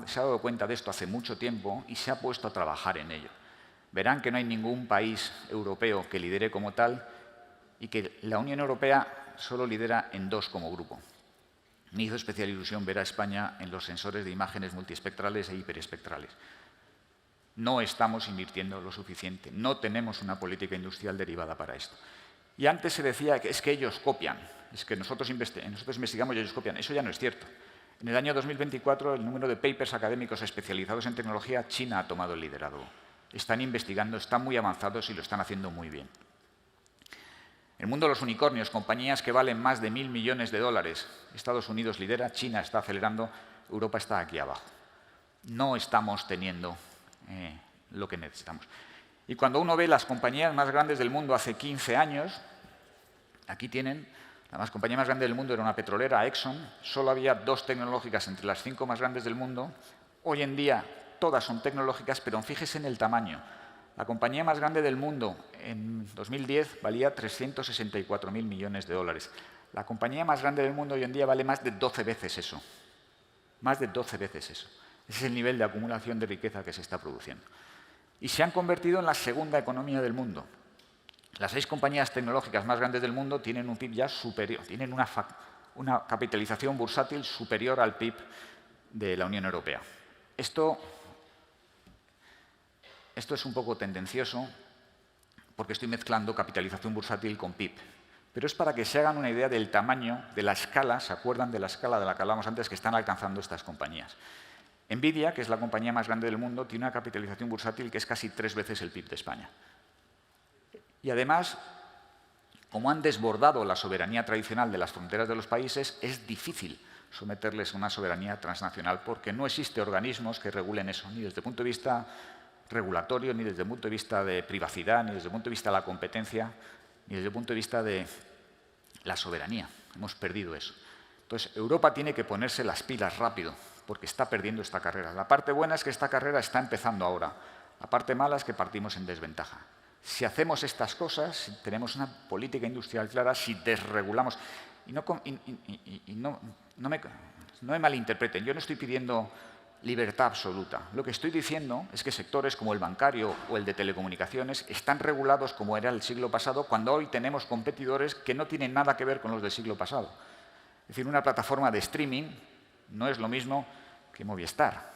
se ha dado cuenta de esto hace mucho tiempo y se ha puesto a trabajar en ello. Verán que no hay ningún país europeo que lidere como tal y que la Unión Europea solo lidera en 2 como grupo. Me hizo especial ilusión ver a España en los sensores de imágenes multiespectrales e hiperespectrales. No estamos invirtiendo lo suficiente, no tenemos una política industrial derivada para esto. Y antes se decía que es que ellos copian, es que nosotros investigamos y ellos copian. Eso ya no es cierto. En el año 2024, el número de papers académicos especializados en tecnología, China ha tomado el liderazgo. Están investigando, están muy avanzados y lo están haciendo muy bien. El mundo de los unicornios, compañías que valen más de 1.000 millones de dólares. Estados Unidos lidera, China está acelerando, Europa está aquí abajo. No estamos teniendo lo que necesitamos. Y cuando uno ve las compañías más grandes del mundo hace 15 años, aquí tienen, la compañía más grande del mundo era una petrolera, Exxon, solo había 2 tecnológicas entre las 5 más grandes del mundo. Hoy en día todas son tecnológicas, pero fíjese en el tamaño. La compañía más grande del mundo en 2010 valía 364.000 millones de dólares. La compañía más grande del mundo hoy en día vale más de 12 veces eso. Más de 12 veces eso. Ese es el nivel de acumulación de riqueza que se está produciendo. Y se han convertido en la segunda economía del mundo. Las 6 compañías tecnológicas más grandes del mundo tienen un PIB ya superior, tienen una capitalización bursátil superior al PIB de la Unión Europea. Esto es un poco tendencioso porque estoy mezclando capitalización bursátil con PIB. Pero es para que se hagan una idea del tamaño, de la escala, ¿se acuerdan de la escala de la que hablábamos antes que están alcanzando estas compañías? Nvidia, que es la compañía más grande del mundo, tiene una capitalización bursátil que es casi 3 veces el PIB de España. Y además, como han desbordado la soberanía tradicional de las fronteras de los países, es difícil someterles a una soberanía transnacional porque no existen organismos que regulen eso, ni desde el punto de vista regulatorio, ni desde el punto de vista de privacidad, ni desde el punto de vista de la competencia, ni desde el punto de vista de la soberanía. Hemos perdido eso. Entonces, Europa tiene que ponerse las pilas rápido, porque está perdiendo esta carrera. La parte buena es que esta carrera está empezando ahora. La parte mala es que partimos en desventaja. Si hacemos estas cosas, si tenemos una política industrial clara, si desregulamos... no me malinterpreten, yo no estoy pidiendo libertad absoluta. Lo que estoy diciendo es que sectores como el bancario o el de telecomunicaciones están regulados como era el siglo pasado, cuando hoy tenemos competidores que no tienen nada que ver con los del siglo pasado. Es decir, una plataforma de streaming no es lo mismo que Movistar,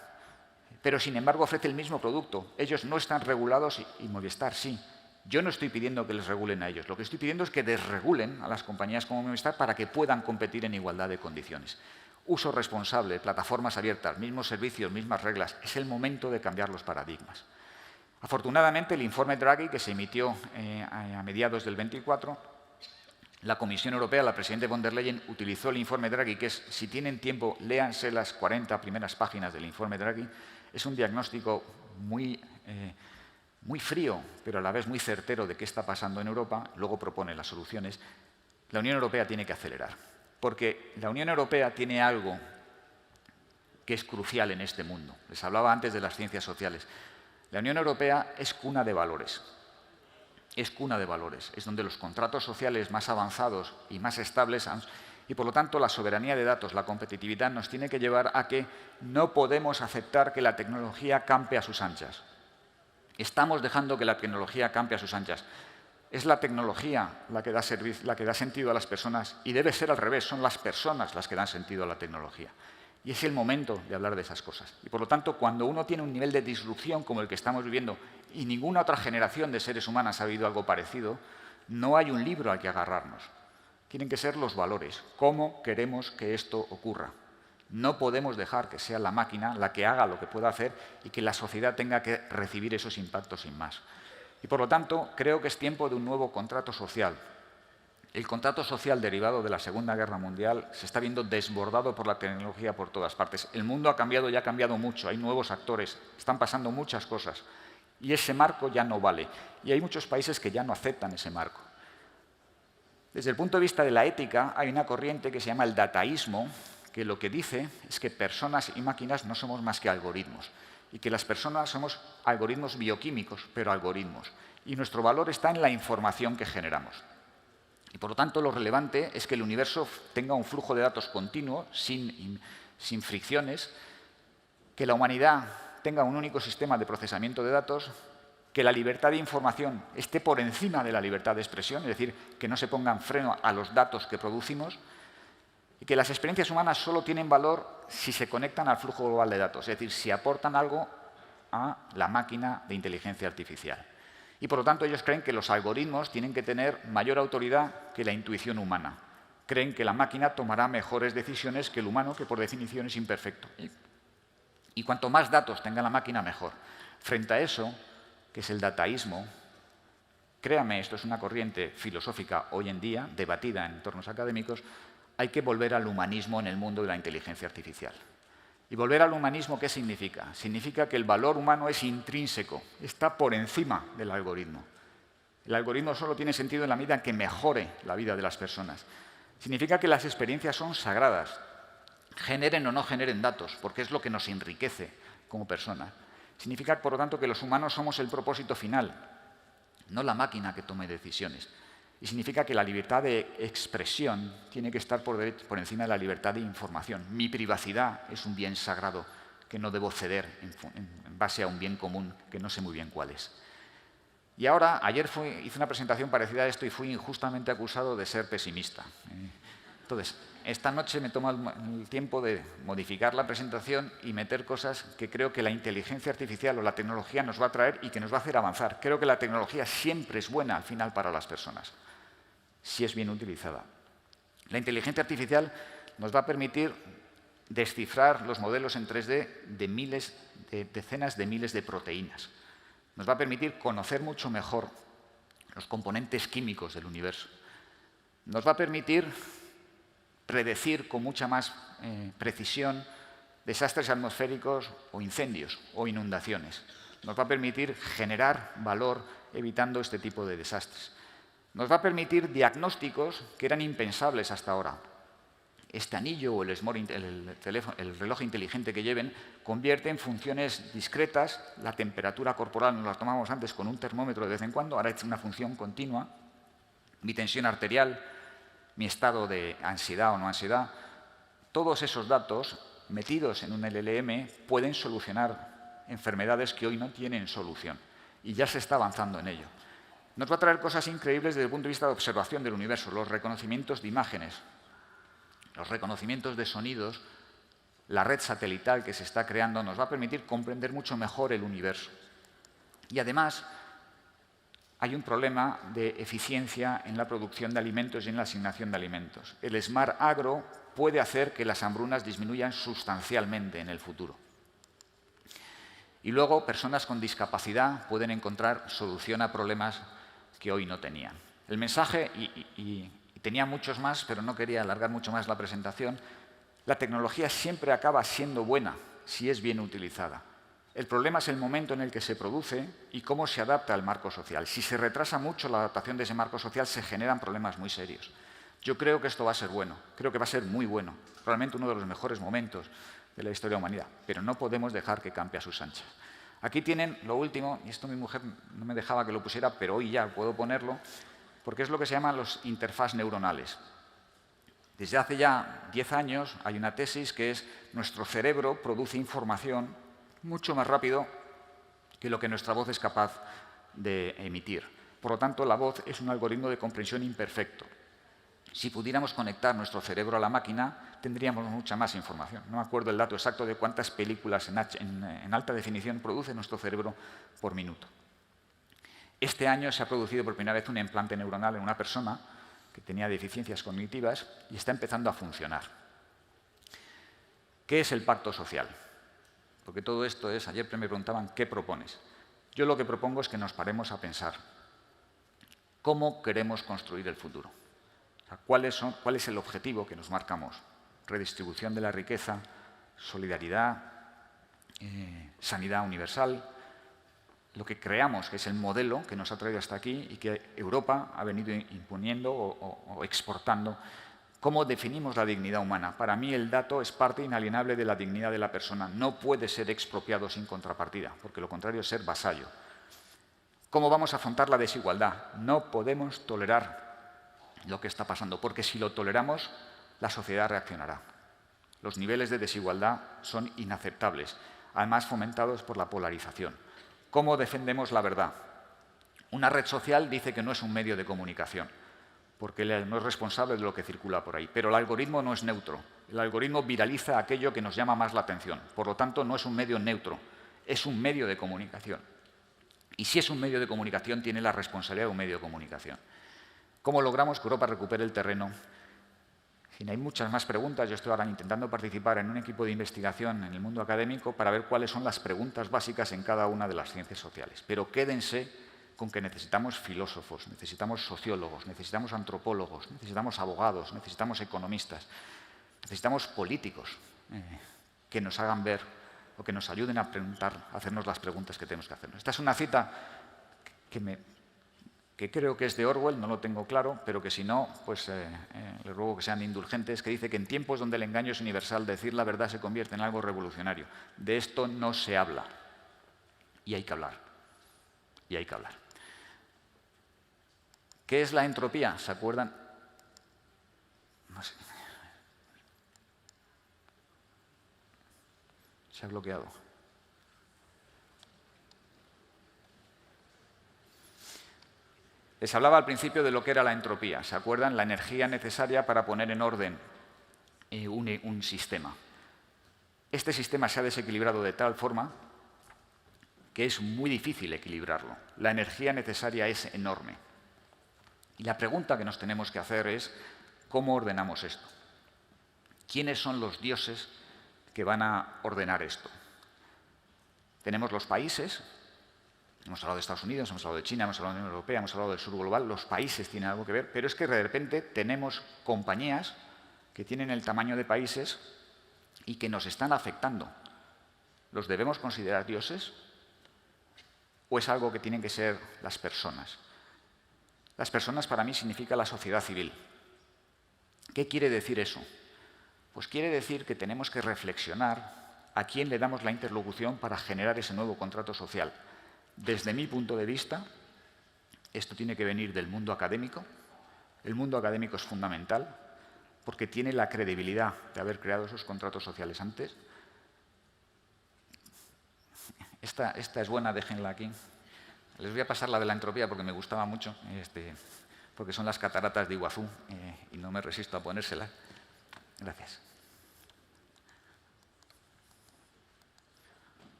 pero sin embargo ofrece el mismo producto. Ellos no están regulados y Movistar sí. Yo no estoy pidiendo que les regulen a ellos. Lo que estoy pidiendo es que desregulen a las compañías como Movistar para que puedan competir en igualdad de condiciones. Uso responsable, plataformas abiertas, mismos servicios, mismas reglas. Es el momento de cambiar los paradigmas. Afortunadamente, el informe Draghi, que se emitió a mediados del 24, la Comisión Europea, la presidenta von der Leyen, utilizó el informe Draghi, que es, si tienen tiempo, léanse las 40 primeras páginas del informe Draghi. Es un diagnóstico muy frío, pero a la vez muy certero de qué está pasando en Europa. Luego propone las soluciones. La Unión Europea tiene que acelerar. Porque la Unión Europea tiene algo que es crucial en este mundo. Les hablaba antes de las ciencias sociales. La Unión Europea es cuna de valores. Es cuna de valores. Es donde los contratos sociales más avanzados y más estables y, por lo tanto, la soberanía de datos, la competitividad, nos tiene que llevar a que no podemos aceptar que la tecnología campe a sus anchas. Estamos dejando que la tecnología campe a sus anchas. Es la tecnología la que da sentido a las personas y debe ser al revés, son las personas las que dan sentido a la tecnología. Y es el momento de hablar de esas cosas. Y por lo tanto, cuando uno tiene un nivel de disrupción como el que estamos viviendo y ninguna otra generación de seres humanos ha vivido algo parecido, no hay un libro al que agarrarnos. Tienen que ser los valores. ¿Cómo queremos que esto ocurra? No podemos dejar que sea la máquina la que haga lo que pueda hacer y que la sociedad tenga que recibir esos impactos sin más. Y, por lo tanto, creo que es tiempo de un nuevo contrato social. El contrato social derivado de la Segunda Guerra Mundial se está viendo desbordado por la tecnología por todas partes. El mundo ha cambiado y ha cambiado mucho. Hay nuevos actores, están pasando muchas cosas. Y ese marco ya no vale. Y hay muchos países que ya no aceptan ese marco. Desde el punto de vista de la ética, hay una corriente que se llama el dataísmo, que lo que dice es que personas y máquinas no somos más que algoritmos, y que las personas somos algoritmos bioquímicos, pero algoritmos. Y nuestro valor está en la información que generamos. Y por lo tanto, lo relevante es que el universo tenga un flujo de datos continuo, sin fricciones, que la humanidad tenga un único sistema de procesamiento de datos, que la libertad de información esté por encima de la libertad de expresión, es decir, que no se pongan freno a los datos que producimos, y que las experiencias humanas solo tienen valor si se conectan al flujo global de datos, es decir, si aportan algo a la máquina de inteligencia artificial. Y por lo tanto, ellos creen que los algoritmos tienen que tener mayor autoridad que la intuición humana. Creen que la máquina tomará mejores decisiones que el humano, que por definición es imperfecto. Y cuanto más datos tenga la máquina, mejor. Frente a eso, que es el dataísmo, créame, esto es una corriente filosófica hoy en día, debatida en entornos académicos, hay que volver al humanismo en el mundo de la inteligencia artificial. ¿Y volver al humanismo qué significa? Significa que el valor humano es intrínseco, está por encima del algoritmo. El algoritmo solo tiene sentido en la medida en que mejore la vida de las personas. Significa que las experiencias son sagradas, generen o no generen datos, porque es lo que nos enriquece como personas. Significa, por lo tanto, que los humanos somos el propósito final, no la máquina que tome decisiones. Y significa que la libertad de expresión tiene que estar por encima de la libertad de información. Mi privacidad es un bien sagrado que no debo ceder en base a un bien común que no sé muy bien cuál es. Y ahora, ayer hice una presentación parecida a esto y fui injustamente acusado de ser pesimista. Entonces, esta noche me tomo el tiempo de modificar la presentación y meter cosas que creo que la inteligencia artificial o la tecnología nos va a traer y que nos va a hacer avanzar. Creo que la tecnología siempre es buena al final para las personas, si es bien utilizada. La inteligencia artificial nos va a permitir descifrar los modelos en 3D de decenas de miles de proteínas. Nos va a permitir conocer mucho mejor los componentes químicos del universo. Nos va a permitir predecir con mucha más precisión desastres atmosféricos o incendios o inundaciones. Nos va a permitir generar valor evitando este tipo de desastres. Nos va a permitir diagnósticos que eran impensables hasta ahora. Este anillo o el reloj inteligente que lleven convierte en funciones discretas la temperatura corporal, nos la tomamos antes con un termómetro de vez en cuando, ahora es una función continua, mi tensión arterial, mi estado de ansiedad o no ansiedad. Todos esos datos metidos en un LLM pueden solucionar enfermedades que hoy no tienen solución y ya se está avanzando en ello. Nos va a traer cosas increíbles desde el punto de vista de observación del universo, los reconocimientos de imágenes, los reconocimientos de sonidos, la red satelital que se está creando nos va a permitir comprender mucho mejor el universo. Y además, hay un problema de eficiencia en la producción de alimentos y en la asignación de alimentos. El Smart Agro puede hacer que las hambrunas disminuyan sustancialmente en el futuro. Y luego, personas con discapacidad pueden encontrar solución a problemas que hoy no tenían. El mensaje, y tenía muchos más, pero no quería alargar mucho más la presentación, la tecnología siempre acaba siendo buena si es bien utilizada. El problema es el momento en el que se produce y cómo se adapta al marco social. Si se retrasa mucho la adaptación de ese marco social, se generan problemas muy serios. Yo creo que esto va a ser bueno, creo que va a ser muy bueno, probablemente uno de los mejores momentos de la historia de la humanidad, pero no podemos dejar que campe a sus anchas. Aquí tienen lo último, y esto mi mujer no me dejaba que lo pusiera, pero hoy ya puedo ponerlo, porque es lo que se llaman los interfaces neuronales. Desde hace ya 10 años hay una tesis que es nuestro cerebro produce información mucho más rápido que lo que nuestra voz es capaz de emitir. Por lo tanto, la voz es un algoritmo de comprensión imperfecto. Si pudiéramos conectar nuestro cerebro a la máquina, tendríamos mucha más información. No me acuerdo el dato exacto de cuántas películas en alta definición produce nuestro cerebro por minuto. Este año se ha producido por primera vez un implante neuronal en una persona que tenía deficiencias cognitivas y está empezando a funcionar. ¿Qué es el pacto social? Porque todo esto es, ayer me preguntaban, ¿qué propones? Yo lo que propongo es que nos paremos a pensar cómo queremos construir el futuro. O sea, ¿cuál es el objetivo que nos marcamos? Redistribución de la riqueza, solidaridad, sanidad universal. lo que creamos que es el modelo que nos ha traído hasta aquí y que Europa ha venido imponiendo o exportando. ¿Cómo definimos la dignidad humana? Para mí el dato es parte inalienable de la dignidad de la persona. No puede ser expropiado sin contrapartida, porque lo contrario es ser vasallo. ¿Cómo vamos a afrontar la desigualdad? No podemos tolerar lo que está pasando, porque si lo toleramos, la sociedad reaccionará. Los niveles de desigualdad son inaceptables, además fomentados por la polarización. ¿Cómo defendemos la verdad? Una red social dice que no es un medio de comunicación, porque no es responsable de lo que circula por ahí. Pero el algoritmo no es neutro. El algoritmo viraliza aquello que nos llama más la atención. Por lo tanto, no es un medio neutro, es un medio de comunicación. Y si es un medio de comunicación, tiene la responsabilidad de un medio de comunicación. ¿Cómo logramos que Europa recupere el terreno? Hay muchas más preguntas. Yo estoy ahora intentando participar en un equipo de investigación en el mundo académico para ver cuáles son las preguntas básicas en cada una de las ciencias sociales. Pero quédense con que necesitamos filósofos, necesitamos sociólogos, necesitamos antropólogos, necesitamos abogados, necesitamos economistas, necesitamos políticos que nos hagan ver o que nos ayuden a hacernos las preguntas que tenemos que hacernos. Esta es una cita que creo que es de Orwell, no lo tengo claro, pero que si no, pues les ruego que sean indulgentes, que dice que en tiempos donde el engaño es universal, decir la verdad se convierte en algo revolucionario. De esto no se habla. Y hay que hablar. Y hay que hablar. ¿Qué es la entropía? ¿Se acuerdan? No sé. Se ha bloqueado. Les hablaba al principio de lo que era la entropía. ¿Se acuerdan? La energía necesaria para poner en orden un sistema. Este sistema se ha desequilibrado de tal forma que es muy difícil equilibrarlo. La energía necesaria es enorme. Y la pregunta que nos tenemos que hacer es ¿cómo ordenamos esto? ¿Quiénes son los dioses que van a ordenar esto? Tenemos los países, hemos hablado de Estados Unidos, hemos hablado de China, hemos hablado de la Unión Europea, hemos hablado del sur global, los países tienen algo que ver, pero es que de repente tenemos compañías que tienen el tamaño de países y que nos están afectando. ¿Los debemos considerar dioses? ¿O es algo que tienen que ser las personas? Las personas para mí significa la sociedad civil. ¿Qué quiere decir eso? Pues quiere decir que tenemos que reflexionar a quién le damos la interlocución para generar ese nuevo contrato social. Desde mi punto de vista, esto tiene que venir del mundo académico. El mundo académico es fundamental porque tiene la credibilidad de haber creado esos contratos sociales antes. Esta es buena, déjenla aquí. Les voy a pasar la de la entropía porque me gustaba mucho, porque son las cataratas de Iguazú y no me resisto a ponérsela. Gracias.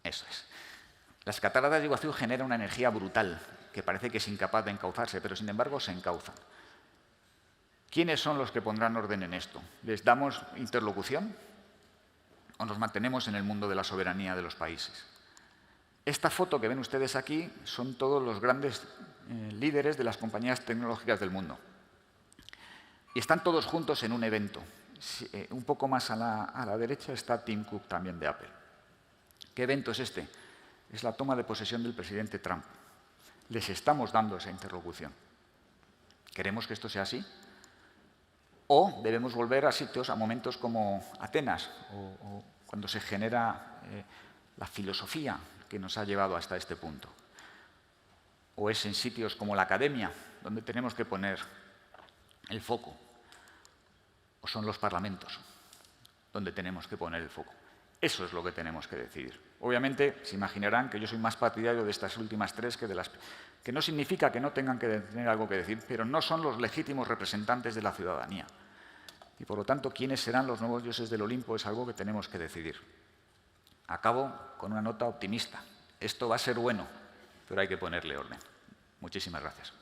Eso es. Las cataratas de Iguazú generan una energía brutal que parece que es incapaz de encauzarse, pero sin embargo se encauzan. ¿Quiénes son los que pondrán orden en esto? ¿Les damos interlocución o nos mantenemos en el mundo de la soberanía de los países? Esta foto que ven ustedes aquí son todos los grandes líderes de las compañías tecnológicas del mundo. Y están todos juntos en un evento. Un poco más a la derecha está Tim Cook, también de Apple. ¿Qué evento es este? Es la toma de posesión del presidente Trump. Les estamos dando esa interlocución. ¿Queremos que esto sea así? ¿O debemos volver a sitios, a momentos como Atenas, o cuando se genera la filosofía que nos ha llevado hasta este punto? ¿O es en sitios como la academia, donde tenemos que poner el foco? ¿O son los parlamentos, donde tenemos que poner el foco? Eso es lo que tenemos que decidir. Obviamente, se imaginarán que yo soy más partidario de estas últimas tres que de las... que no significa que no tengan que tener algo que decir, pero no son los legítimos representantes de la ciudadanía. Y por lo tanto, ¿quiénes serán los nuevos dioses del Olimpo? Es algo que tenemos que decidir. Acabo con una nota optimista. Esto va a ser bueno, pero hay que ponerle orden. Muchísimas gracias.